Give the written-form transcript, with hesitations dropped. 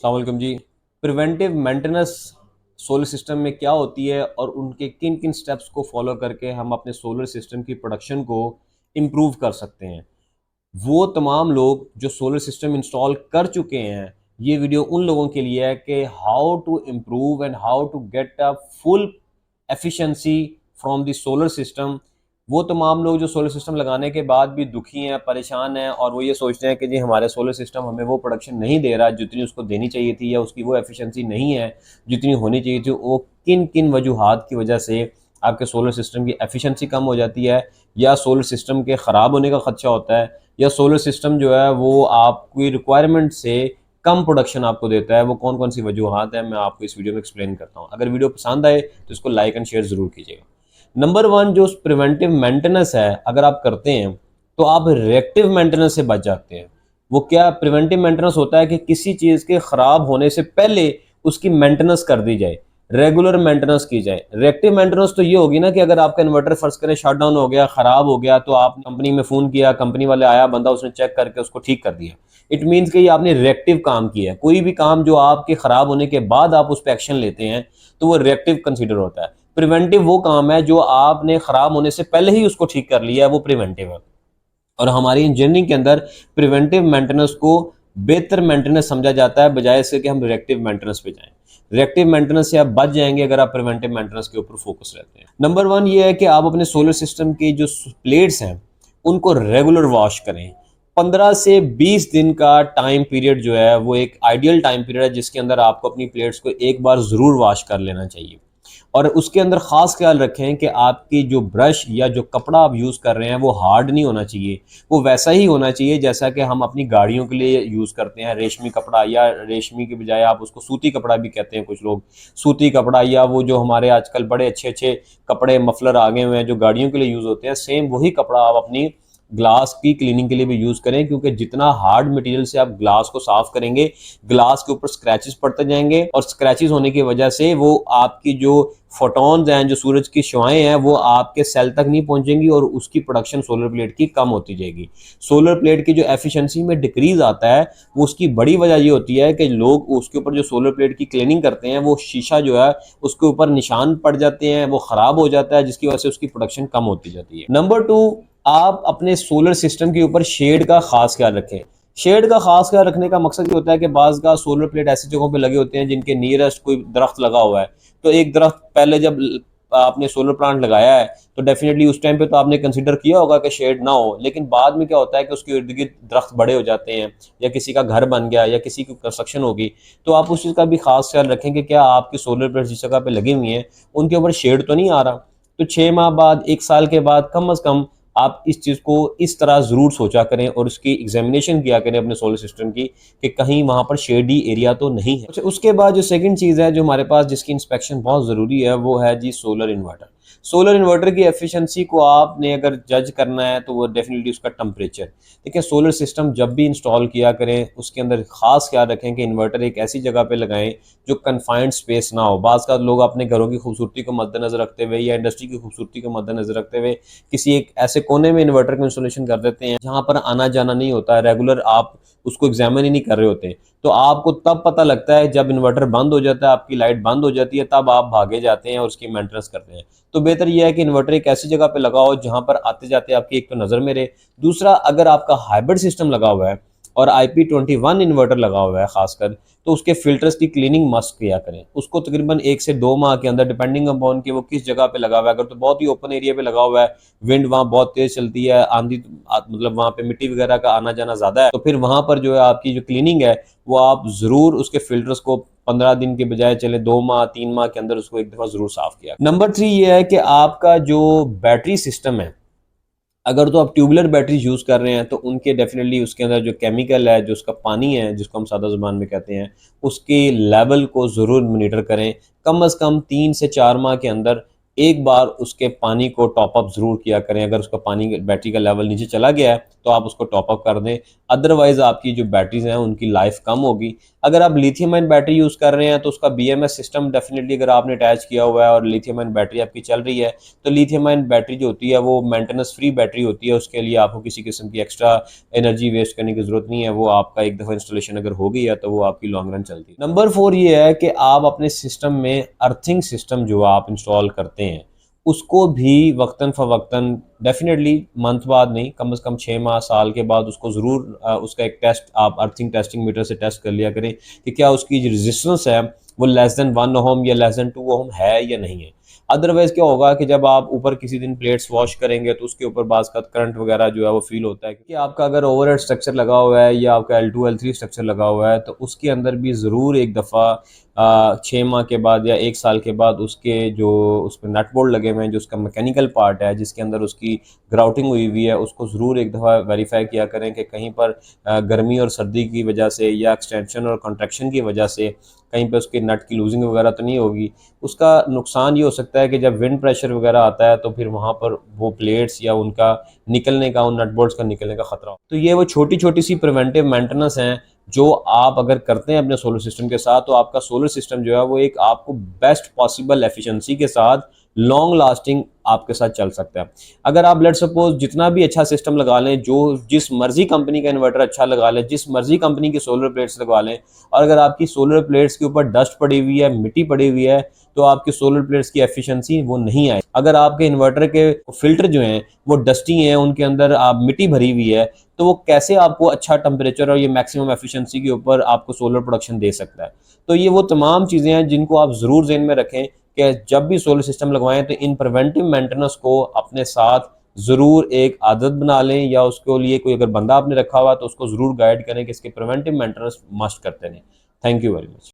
अस्सलाम वालेकुम जी। Preventive maintenance solar system में क्या होती है और उनके किन किन स्टेप्स को फॉलो करके हम अपने सोलर सिस्टम की प्रोडक्शन को इम्प्रूव कर सकते हैं। वो तमाम लोग जो सोलर सिस्टम इंस्टॉल कर चुके हैं, ये वीडियो उन लोगों के लिए है कि how to improve and how to get a full efficiency from the solar system. वो तमाम लोग जो सोलर सिस्टम लगाने के बाद भी दुखी हैं, परेशान हैं और वो ये सोचते हैं कि जी हमारे सोलर सिस्टम हमें वो प्रोडक्शन नहीं दे रहा जितनी उसको देनी चाहिए थी, या उसकी वो एफिशिएंसी नहीं है जितनी होनी चाहिए थी। वो किन किन वजूहात की वजह से आपके सोलर सिस्टम की एफिशिएंसी कम हो जाती है, या सोलर सिस्टम के ख़राब होने का खदशा होता है, या सोलर सिस्टम जो है वो आपकी रिक्वायरमेंट से कम प्रोडक्शन आपको देता है। वो कौन कौन सी वजूहात हैं, मैं आपको इस वीडियो में एक्सप्लेन करता हूँ। अगर वीडियो पसंद आए तो इसको लाइक एंड शेयर ज़रूर कीजिएगा। नंबर वन, जो प्रिवेंटिव मेंटेनेंस है अगर आप करते हैं तो आप रिएक्टिव मेंटेनेंस से बच जाते हैं। वो क्या प्रिवेंटिव मेंटेनेंस होता है कि किसी चीज़ के ख़राब होने से पहले उसकी मेंटेनेंस कर दी जाए, रेगुलर मेंटेनेंस की जाए। रिएक्टिव मेंटेनेंस तो ये होगी ना कि अगर आपका इन्वर्टर फर्स्ट करें शट डाउन हो गया, ख़राब हो गया, तो आप कंपनी में फ़ोन किया, कंपनी वाले आया बंदा, उसने चेक करके उसको ठीक कर दिया। इट मीन्स कि ये आपने रिएक्टिव काम किया है। कोई भी काम जो आपके ख़राब होने के बाद आप उस पर एक्शन लेते हैं तो वो रिएक्टिव कंसिडर होता है। प्रिवेंटिव वो काम है जो आपने खराब होने से पहले ही उसको ठीक कर लिया है, वो प्रिवेंटिव है। और हमारी इंजीनियरिंग के अंदर प्रिवेंटिव मेंटेनेंस को बेहतर मेंटेनेंस समझा जाता है, बजाय इसके कि हम रिएक्टिव मेंटेनेंस पे जाएं। रिएक्टिव मेंटेनेंस से आप बच जाएंगे अगर आप प्रिवेंटिव मेंटेनेंस के ऊपर फोकस रहते हैं। नंबर वन ये है कि आप अपने सोलर सिस्टम की जो प्लेट्स हैं उनको रेगुलर वॉश करें। 15 से 20 दिन का टाइम पीरियड जो है वो एक आइडियल टाइम पीरियड है जिसके अंदर आपको अपनी प्लेट्स को एक बार ज़रूर वॉश कर लेना चाहिए। और उसके अंदर ख़ास ख्याल रखें कि आपकी जो ब्रश या जो कपड़ा आप यूज़ कर रहे हैं वो हार्ड नहीं होना चाहिए। वो वैसा ही होना चाहिए जैसा कि हम अपनी गाड़ियों के लिए यूज़ करते हैं, रेशमी कपड़ा, या रेशमी के बजाय आप उसको सूती कपड़ा भी कहते हैं कुछ लोग। सूती कपड़ा, या वो जो हमारे आजकल बड़े अच्छे अच्छे कपड़े मफलर आ गए हुए हैं जो गाड़ियों के लिए यूज़ होते हैं, सेम वही कपड़ा आप अपनी ग्लास की क्लीनिंग के लिए भी यूज़ करें। क्योंकि जितना हार्ड मटेरियल से आप ग्लास को साफ़ करेंगे, ग्लास के ऊपर स्क्रैचेस पड़ते जाएंगे, और स्क्रैचेस होने की वजह से वो आपकी जो फोटॉन्स हैं, जो सूरज की शुआएं हैं, वो आपके सेल तक नहीं पहुंचेंगी और उसकी प्रोडक्शन सोलर प्लेट की कम होती जाएगी। सोलर प्लेट की जो एफिशिएंसी में डिक्रीज आता है वो उसकी बड़ी वजह ये होती है कि लोग उसके ऊपर जो सोलर प्लेट की क्लीनिंग करते हैं वो शीशा जो है उसके ऊपर निशान पड़ जाते हैं, वो खराब हो जाता है, जिसकी वजह से उसकी प्रोडक्शन कम होती जाती है। नंबर टू, आप अपने सोलर सिस्टम के ऊपर शेड का खास ख्याल रखें। शेड का खास ख्याल रखने का मकसद ये होता है कि बाज़ का सोलर प्लेट ऐसी जगहों पे लगे होते हैं जिनके नियरेस्ट कोई दरख्त लगा हुआ है। तो एक दरख्त पहले जब आपने सोलर प्लांट लगाया है तो डेफिनेटली उस टाइम पे तो आपने कंसीडर किया होगा कि शेड ना हो, लेकिन बाद में क्या होता है कि उसके इर्द गिर्द दरख्त बड़े हो जाते हैं, या किसी का घर बन गया, या किसी की कंस्ट्रक्शन होगी, तो आप उस चीज़ का भी खास ख्याल रखें कि क्या आपकी सोलर प्लेट जिस जगह पे लगी हुई हैं उनके ऊपर शेड तो नहीं आ रहा। तो 6 माह बाद, 1 साल के बाद कम अज़ कम आप इस चीज़ को इस तरह ज़रूर सोचा करें और उसकी एग्जामिनेशन किया करें अपने सोलर सिस्टम की कि कहीं वहाँ पर शेडी एरिया तो नहीं है। अच्छा, उसके बाद जो सेकंड चीज़ है जो हमारे पास जिसकी इंस्पेक्शन बहुत ज़रूरी है वो है जी सोलर इन्वर्टर। सोलर इन्वर्टर की एफिशिएंसी को आपने अगर जज करना है तो वो डेफिनेटली उसका टेम्परेचर। देखिए, सोलर सिस्टम जब भी इंस्टॉल किया करें उसके अंदर खास ख्याल रखें कि इन्वर्टर एक ऐसी जगह पे लगाएं जो कन्फाइंड स्पेस ना हो। बाज़ का लोग अपने घरों की खूबसूरती को मद्देनजर रखते हुए या इंडस्ट्री की खूबसूरती को मद्देनजर रखते हुए किसी एक ऐसे कोने में इन्वर्टर को इंस्टॉलेशन कर देते हैं जहां पर आना जाना नहीं होता है, रेगुलर आप उसको एग्जामिन ही नहीं कर रहे होते। तो आपको तब पता लगता है जब इन्वर्टर बंद हो जाता है, आपकी लाइट बंद हो जाती है, तब आप भागे जाते हैं और उसकी मेंटेनेंस करते हैं। तो बेहतर यह है कि इन्वर्टर एक ऐसी जगह पे लगाओ जहां पर आते जाते आपकी एक तो नज़र में रहे। दूसरा, अगर आपका हाइब्रिड सिस्टम लगा हुआ है और IP21 इन्वर्टर लगा हुआ है खासकर, तो उसके फिल्टर्स की क्लीनिंग मस्ट किया करें। उसको तकरीबन 1 से 2 माह के अंदर, डिपेंडिंग अपॉन कि वो किस जगह पे लगा हुआ है। अगर तो बहुत ही ओपन एरिया पे लगा हुआ है, विंड वहाँ बहुत तेज चलती है, आंधी मतलब वहाँ पे मिट्टी वगैरह का आना जाना ज़्यादा है, तो फिर वहाँ पर जो है आपकी जो क्लीनिंग है वो आप ज़रूर उसके फिल्टर्स को 15 दिन के बजाय चले 2 माह 3 माह के अंदर उसको एक दफ़ा ज़रूर साफ़ किया। नंबर 3 ये है कि आपका जो बैटरी सिस्टम है, अगर तो आप ट्यूबुलर बैटरी यूज़ कर रहे हैं तो उनके डेफिनेटली उसके अंदर जो केमिकल है, जो उसका पानी है जिसको हम सादा ज़ुबान में कहते हैं, उसके लेवल को ज़रूर मॉनिटर करें। कम अज़ कम 3 से 4 माह के अंदर एक बार उसके पानी को टॉप अप ज़रूर किया करें। अगर उसका पानी बैटरी का लेवल नीचे चला गया है तो आप उसको टॉप अप कर दें, अदरवाइज़ आपकी जो बैटरीज हैं उनकी लाइफ कम होगी। अगर आप लिथियम आयन बैटरी यूज़ कर रहे हैं तो उसका BMS सिस्टम डेफिनेटली अगर आपने अटैच किया हुआ है और लिथियम आयन बैटरी आपकी चल रही है, तो लिथियम आयन बैटरी जो होती है वो मेंटेनेंस फ्री बैटरी होती है, उसके लिए आपको किसी किस्म की एक्स्ट्रा एनर्जी वेस्ट करने की ज़रूरत नहीं है। वो आपका एक दफ़ा इंस्टॉलेशन अगर हो गई है तो वो आपकी लॉन्ग रन चलती है। नंबर 4 ये है कि आप अपने सिस्टम में अर्थिंग सिस्टम जो आप इंस्टॉल करते हैं उसको भी वक्तन फ़वक्तन डेफिनेटली मंथ बाद नहीं, कम से कम 6 माह साल के बाद उसको ज़रूर उसका एक टेस्ट आप अर्थिंग टेस्टिंग मीटर से टेस्ट कर लिया करें कि क्या उसकी जो रेजिस्टेंस है वो लेस देन 1 ओम या लेस देन 2 ओम है या नहीं है। अदरवाइज क्या होगा कि जब आप ऊपर किसी दिन प्लेट्स वॉश करेंगे तो उसके ऊपर बाज़ का करंट वगैरह जो है वो फील होता है, क्योंकि आपका अगर ओवरहेड स्ट्रक्चर लगा हुआ है या आपका L2 L3 स्ट्रक्चर लगा हुआ है तो उसके अंदर भी ज़रूर एक दफ़ा 6 माह के बाद या 1 साल के बाद उसके जो उस पर नट बोल्ट लगे हुए हैं, जो उसका मैकेनिकल पार्ट है जिसके अंदर उसकी ग्राउटिंग हुई हुई है, उसको ज़रूर एक दफ़ा वेरीफाई किया करें कि कहीं पर गर्मी और सर्दी की वजह से या एक्सटेंशन और कॉन्ट्रैक्शन की वजह से कहीं पे उसके नट की लूजिंग वगैरह तो नहीं होगी। उसका नुकसान ये हो सकता है कि जब विंड प्रेशर वगैरह आता है तो फिर वहाँ पर वो प्लेट्स या उनका निकलने का, उन नट बोल्ट्स का निकलने का खतरा हो। तो ये वो छोटी छोटी सी प्रिवेंटिव मेंटेनेंस हैं जो आप अगर करते हैं अपने सोलर सिस्टम के साथ, तो आपका सोलर सिस्टम जो है वो एक आपको बेस्ट पॉसिबल एफिशिएंसी के साथ लॉन्ग लास्टिंग आपके साथ चल सकता है। अगर आप लेट सपोज जितना भी अच्छा सिस्टम लगा लें, जो जिस मर्जी कंपनी का इन्वर्टर अच्छा लगा लें, जिस मर्जी कंपनी की सोलर प्लेट्स लगवा लें, और अगर आपकी सोलर प्लेट्स के ऊपर डस्ट पड़ी हुई है, मिट्टी पड़ी हुई है, तो आपकी सोलर प्लेट्स की एफिशिएंसी वो नहीं आए। अगर आपके इन्वर्टर के फिल्टर जो हैं वो डस्टी हैं, उनके अंदर आप मिट्टी भरी हुई है, तो वो कैसे आपको अच्छा टेम्परेचर और ये मैक्सिमम एफिशिएंसी के ऊपर आपको सोलर प्रोडक्शन दे सकता है। तो ये वो तमाम चीज़ें हैं जिनको आप ज़रूर ज़हन में रखें कि जब भी सोलर सिस्टम लगवाएं तो इन प्रिवेंटिव मेंटेनेंस को अपने साथ ज़रूर एक आदत बना लें, या उसके लिए कोई अगर बंदा आपने रखा हुआ तो उसको ज़रूर गाइड करें कि इसके प्रिवेंटिव मेंटेनेंस मस्ट करते रहें। Thank you very much.